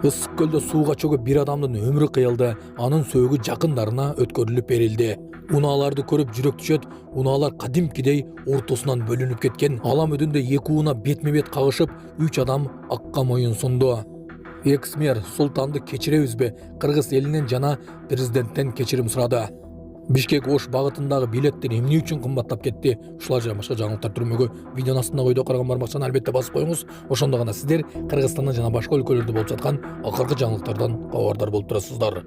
Ысык көлдө сууга чөгүп бир адамдын өмүрү кыйылды, анын сөөгү жакындарына өткөрүлүп берилди. Унааларды көрүп жүрөк түшөт, унаалар кадимкидей ортосунан бөлүнүп кеткен. Алам өдүндө эки унаа бетме бет кагышып, 3 адам акка моюн сунду. Экс-мэр Султанды кечиребизби? Кыргыз элинен жана президенттен кечирим сурады. Бишкек Ош багытындагы билеттер эмне үчүн кымбаттап кетти? Ушулар жана башка жаңылыктар түрмөгү видеонун астында койдо караган бармакчаны албетте басып коюңуз. Ошондо гана сиздер Кыргызстанда жана башка өлкөлөрдө болуп жаткан акыркы жаңылыктардан кабардар болуп турасыздар.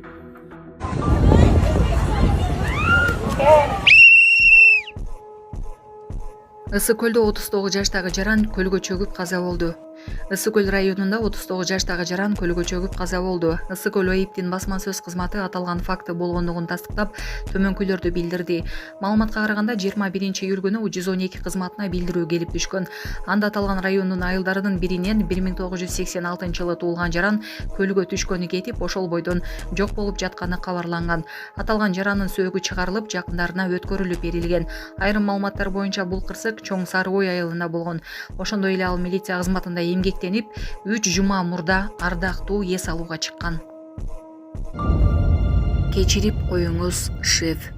Ысык көлдө 39 жаштагы жаран көлгө чөгүп каза болду. Ысык көл районунда 39 жаштагы жаран көлгө чөгүп каза болду. Ысык көл ОИБтин басма сөз кызматы аталган факты болгондугун тастыктап, төмөнкүлөрдү билдирди. Маалыматка караганда 21-июль күнү 112 кызматына билдирүү келип түшкөн. Анда аталган райондун айылдарынын биринен 1986 жылы туулган жаран көлгө түшкөнү кетип, ошол бойдон жок болуп жатканы кабарланган. Аталган жарандын сөөгү чыгарылып, жакындарына өткөрүлүп берилген. Айрым маалыматтар боюнча бул кырсык Чоң Сары Ой айылында болгон. Ошондой эле ал милиция кызматында эмгектенип, 3 жума мурда ардактуу эс алууга чыккан. Кечирип коюңуз, шеф.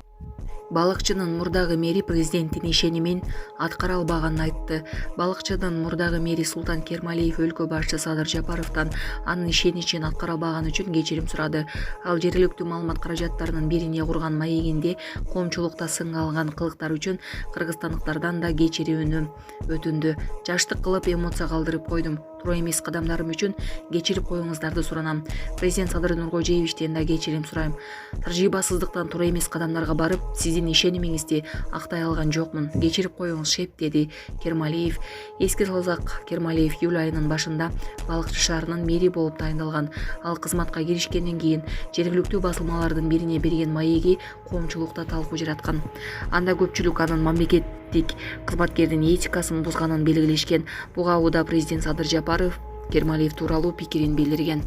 Балыкчынын мурдагы мэри президенттин ишенимин аткара албаганын айтты. Балыкчынын мурдагы мэри Султан Кермалиев өлкө башчы Садыр Жапаровдон анын ишеничин аткара албаганы үчүн кечирим сурады. Ал жергиликтүү маалымат каражаттарынын бирине курган маегинде коомчулукта сынга алган кылыктар үчүн кыргызстандыктардан да кечирүүнү өтүндү. Жаштык кылып эмоция калтырып койдум. Туура эмес кадамдарым үчүн кечирип коюңуздарды суранам. Президент Садыр Нуркожоевичтен да кечирим сурайм. Таржибасыздыктан туура эмес кадамдарга барып, сиздин ишенимиңизди актай алган жокмун. Кечирип коюңуз, шеф, деди Кермалиев. Эске салсак, Кермалиев июль айынын башында Балыкчы шаарынын мэри болуп тайындалган. Ал кызматка киришкенден кийин жергиликтүү басылмалардын бирине берген маеги коомчулукта талкуу жараткан. Анда көпчүлүк анын мамлекеттик кызматкердин этикасын бузганын белгилешкен. Буга убада президент Садыр Жапаров Кермалиев тууралуу пикирин билдирген.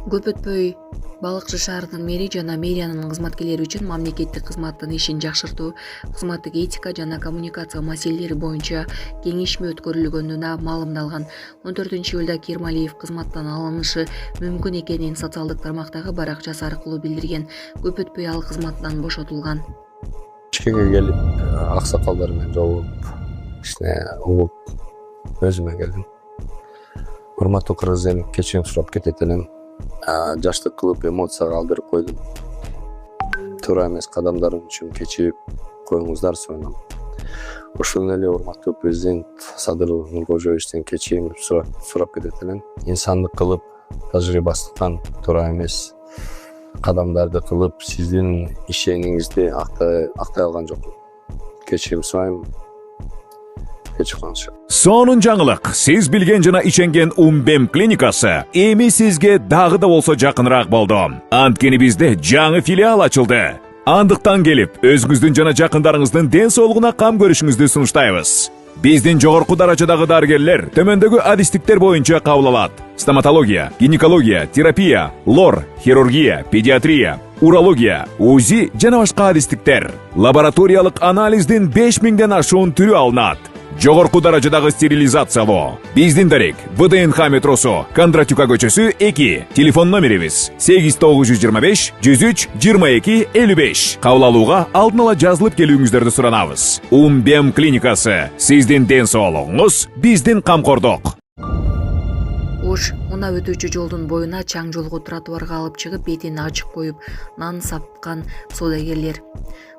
Көп өтпөй Балыкчы шаарынын мэри жана мэриянын кызматкерлери үчүн мамлекеттик кызматтын ишин жакшыртуу, кызматтык этика жана коммуникация маселелери боюнча кеңешме өткөрүлгөнүнө маалымдалган. 14-июлда Кермалиев кызматтан алынышы мүмкүн экенин социалдык тармактагы баракчасы аркылуу билдирген. Көп өтпөй ал кызматтан бошотулган. Бишкекке келип, аксакалдар менен жолугуп, ишне угуп, өзүмө келдим. Урматтуу кыргыз эл, кечирим сурап кетет элем. Жаштык кылып эмоция калтырып койдум. Туура эмес кадамдарым үчүн кечирип коюңуздар суранам. Ошол эле урматтуу президент Садыр Нуркожоевичтен кечирим сурап кетет элем. Инсандык кылып, тажрыйбасыздыктан туура эмес кадамдарды кылып, сиздин ишениңизди актай алган жокмун. Кечирим сурайм. Сонун жаңылык. Сиз билген жана ишенген Умбем клиникасы эми сизге дагы да болсо жакыныраак болду. Анткени бизде жаңы филиал ачылды. Андыктан келип, өзүңүздүн жана жакындарыңыздын ден соолугуна кам көрүшүңүздү сунуштайбыз. Биздин жогорку даражадагы дарыгерлер төмөндөгү адистиктер боюнча кабыл алат: стоматология, гинекология, терапия, лор, хирургия, педиатрия, урология, УЗИ жана башка адистиктер. Лабораториялык анализдин 5000ден ашуун түрү алынат. Жогорку даражадагы стерилизациялоо. Биздин дарек ВДНХ метросу, Кондратюка көчөсү 2. Телефон номерибиз 8925 103 22 55. Кабыл алууга алдын ала жазылып келүүңүздөрдү суранабыз. Умбем клиникасы. Сиздин ден соолугуңуз, биздин камкордук. Ош унаа өтүүчү жолдун боюна чаң жолго тротуарга алып чыгып, бетин ачык коюп, нан сапкан соодагерлер.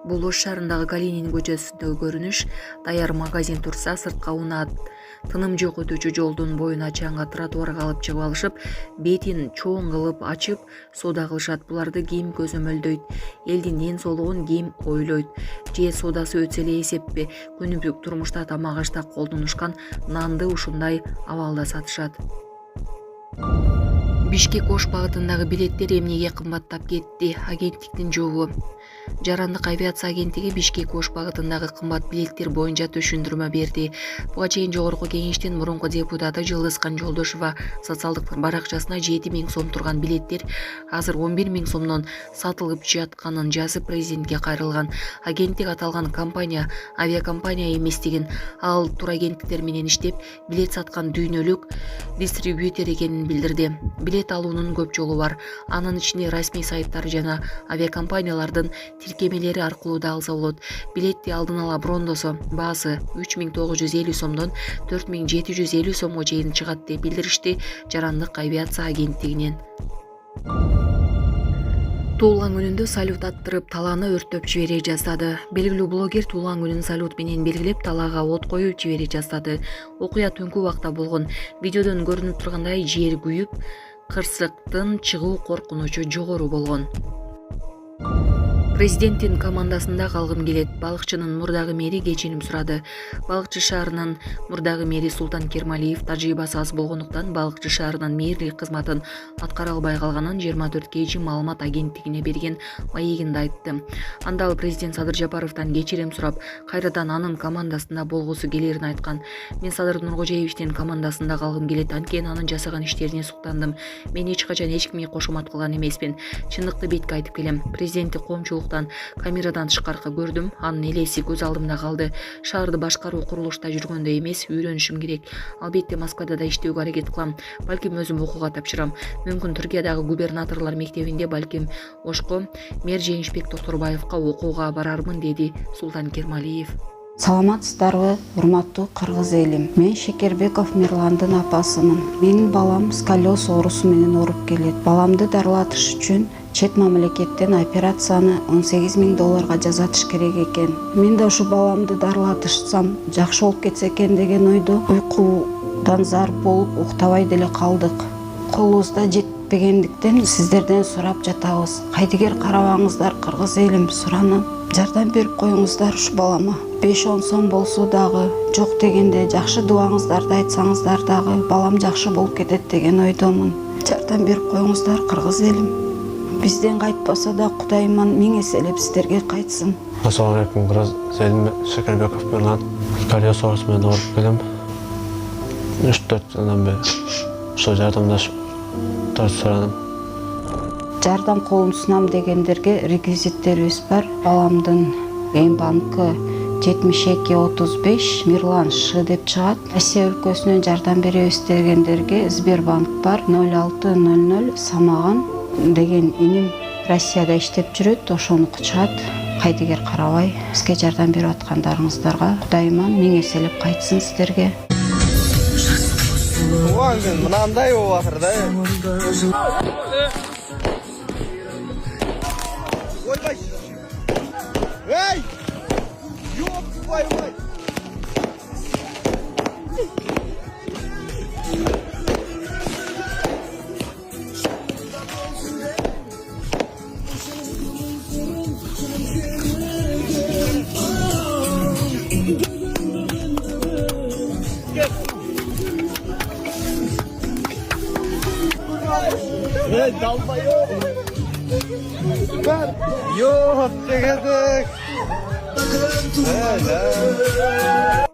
Бул Ош шаарындагы Калинин көчөсүндөгү көрүнүш. Даяр магазин турса, сыртка унаа тыным жок өтүүчү жолдун боюна чаңга тротуарга алып чыгып алышып, бетин чоң кылып ачып, соода кылышат. Буларды ким көзөмөлдөйт? Элдин ден соолугун ким ойлойт? Же соодасы өтсө эле эсеппи? Күнүмдүк турмушта тамак ашта колдонушкан нанды ушундай абалда сатышат. Бишкек Ош багытындагы билеттер эмнеге кымбаттап кетти? Агенттиктин жообу. Жарандык авиация агенттиги Бишкек Ош багытындагы кымбат билеттер боюнча түшүндүрмө берди. Буга чейин жогорку кеңештин мурунку депутаты Жылдызкан Жолдошова социалдык баракчасына 7000 сом турган билеттер азыр 11000 сомдон сатылып жатканын жазып президентке кайрылган. Агенттик аталган компания авиакомпания эместигин, ал турагенттиктер менен иштеп, билет саткан дүйнөлүк дистрибьютер экенин билдирди. Билет билет алуунун көп жолу бар. Анын ичинде расмий сайттар жана авиакомпаниялардын тиркемелери аркылуу да алса болот. Билетти алдын ала брондосо баасы 3950 сомдон 4750 сомго чейин чыгат деп билдиришти Жарандык авиация агенттигинен. Туулган күнүндө салют аттырып, талааны өрттөп жибере жаздады. Белгилүү блогер туулган күнүн салют менен белгилеп, талаага от коюп жибере жаздады. Окуя түнкү убакта болгон. Видеодон көрүнүп тургандай жер күйүп, кырсыктын чыгуу коркунучу жогору болгон. Президенттин командасында калгым келет. Балыкчынын мурдагы мэри кечирим сурады. Балыкчы шаарынын мурдагы мэри Султан Кермалиев тажрыйбасы аз болгондуктан Балыкчы шаарынын мэрлик кызматын аткара албай калганын 24 KG маалымат агенттигине берген маегинде айтты. Анда ал президент Садыр Жапаровдон кечирим сурап, кайрадан анын командасында болгусу келерин айткан. Мен Садыр Нуркожоевичтин командасында калгым келет, анткени анын жасаган иштерине суктандым. Мен эч качан эч кимге кошумат кылган эмесмин. Чындыкты бетке айтып келем. Президентти коомчулук камерадан тышкаркы көрдүм, анын элеси көз алдымда калды. Шаарды башкаруу курулушта жүргөндөй эмес, үйрөнүшүм керек. Албетте Москвада да иштөөгө аракет кылам. Балким өзүм окууга тапшырам. Мүмкүн Түркиядагы губернаторлор мектебинде, балким Ошко мэр Жээнишбек Токторбаевка окууга барармын, деди Султан Кермалиев. Саламатсыздарбы, урматтуу кыргыз элим. Мен Шекербеков Мирландын апасымын. Менин балам сколиоз оорусу менен ооруп келет. Баламды дарылатыш үчүн чет мамлекеттен операцияны $18,000 жасатыш керек экен. Мен да ушу баламды дарылатышсам жакшы болуп кетсе экен деген ойдо уйкудан зар болуп уктабай деле калдык. Колубузда жетпегендиктен сиздерден сурап жатабыз. Кайдыгер карабаңыздар кыргыз элим, суранам. Жардам берип коюңуздар ушу балама. 5-10 сом болсо дагы, жок дегенде жакшы дубаңыздарды айтсаңыздар дагы балам жакшы болуп кетет деген ойдомун. Жардам берип коюңуздар кыргыз элим. Бизден кайтпаса да Кудайыман миң эселеп сиздерге кайтсын. Ассаламу алейкум, кыргыз элим. Шекербеков Мирлан. Сколиоз оорусу менен ооруп келем. 3-4 жылдан бери ошо жардамдашып сурадым. Жардам колун сунам дегендерге реквизиттерибиз бар. Баламдын банкы 7235 Мирлан Ш деп чыгат. Россия өлкөсүнөн жардам беребиз дегендерге Сбербанк бар. 0600 Самаган деген иним Россияда иштеп жүрөт, ошонуку чыгат. Кайдыгер карабай бизге жардам берип аткандарыңыздарга Кудайыман миң эселеп кайтсын сиздерге. Мынандай болуп атыр да. Эй! Ёп твою мать! Эй, долбоёб! Ёп, ты гадок!